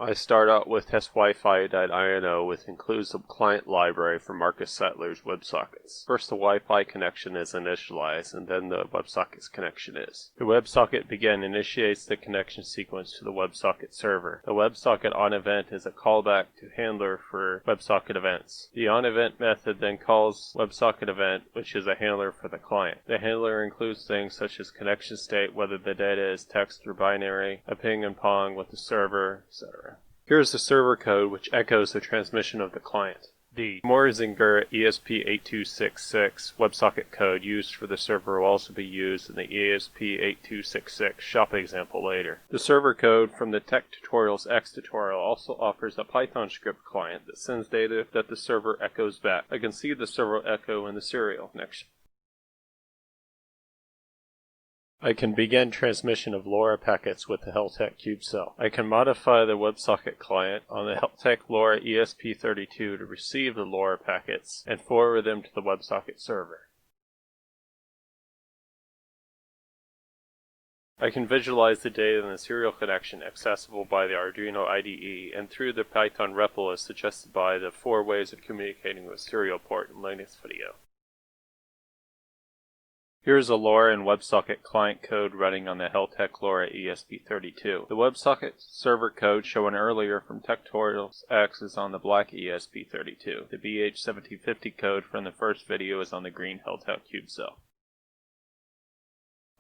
I start out with testwifi.ino, which includes the client library for Marcus Sattler's WebSockets. First the Wi-Fi connection is initialized, and then the WebSockets connection is. The WebSocket begin initiates the connection sequence to the WebSocket server. The WebSocket onEvent is a callback to handler for WebSocket events. The onEvent method then calls WebSocket event, which is a handler for the client. The handler includes things such as connection state, whether the data is text or binary, a ping and pong with the server, etc. Here is the server code which echoes the transmission of the client. The Morzinger ESP8266 WebSocket code used for the server will also be used in the ESP8266 shop example later. The server code from the Tech Tutorials X tutorial also offers a Python script client that sends data that the server echoes back. I can see the server echo in the serial connection. I can begin transmission of LoRa packets with the Heltec Cube cell. I can modify the WebSocket client on the Heltec LoRa ESP32 to receive the LoRa packets and forward them to the WebSocket server. I can visualize the data in the serial connection accessible by the Arduino IDE and through the Python REPL as suggested by the 4 ways of communicating with serial port in Linux video. Here is a LoRa and WebSocket client code running on the Heltec LoRa ESP32. The WebSocket server code shown earlier from Tutorials X is on the black ESP32. The BH1750 code from the first video is on the green Heltec Cube cell.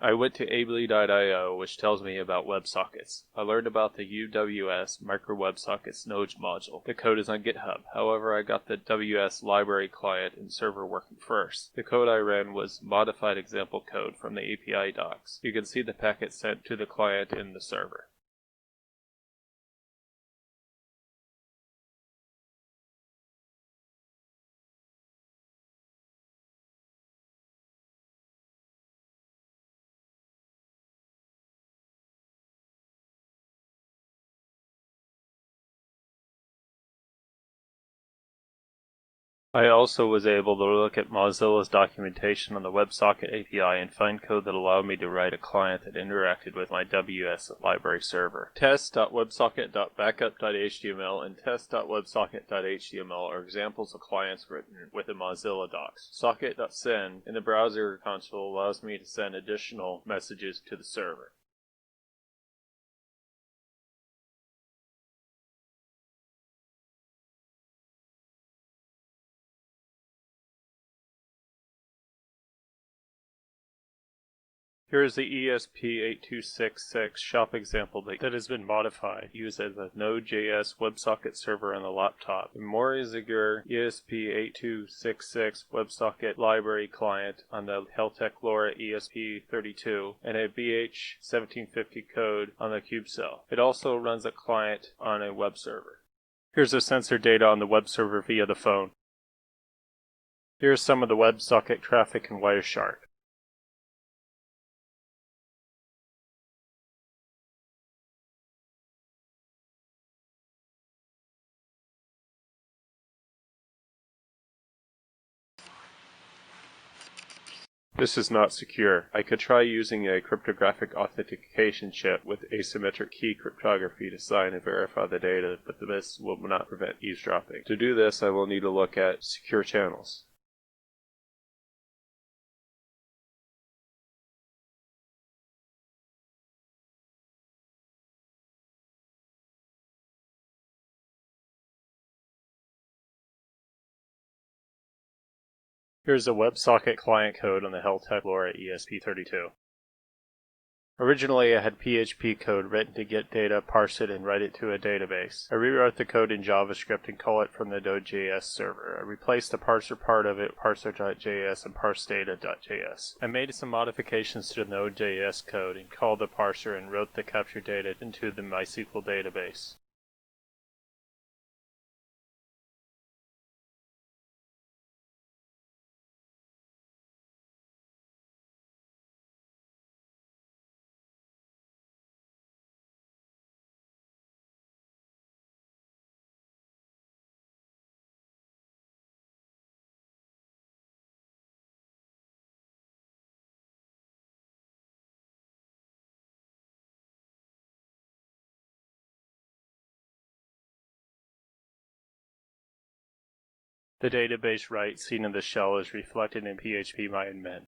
I went to ably.io, which tells me about WebSockets. I learned about the UWS Micro WebSockets Nodes module. The code is on GitHub. However, I got the WS library client and server working first. The code I ran was modified example code from the API docs. You can see the packet sent to the client in the server. I also was able to look at Mozilla's documentation on the WebSocket API and find code that allowed me to write a client that interacted with my WS library server. Test.websocket.backup.html and test.websocket.html are examples of clients written with the Mozilla docs. Socket.send in the browser console allows me to send additional messages to the server. Here is the ESP8266 shop example that has been modified to use as a Node.js WebSocket server on the laptop. The Morzinger ESP8266 WebSocket library client on the Heltec LoRa ESP32 and a BH1750 code on the Cube cell. It also runs a client on a web server. Here's the sensor data on the web server via the phone. Here's some of the WebSocket traffic in Wireshark. This is not secure. I could try using a cryptographic authentication chip with asymmetric key cryptography to sign and verify the data, but this will not prevent eavesdropping. To do this, I will need to look at secure channels. Here's a WebSocket client code on the Heltec LoRa ESP32. Originally, I had PHP code written to get data, parse it, and write it to a database. I rewrote the code in JavaScript and call it from the Node.js server. I replaced the parser part of it with parser.js and parsedata.js. I made some modifications to the Node.js code and called the parser and wrote the captured data into the MySQL database. The database write seen in the shell is reflected in PHP my admin.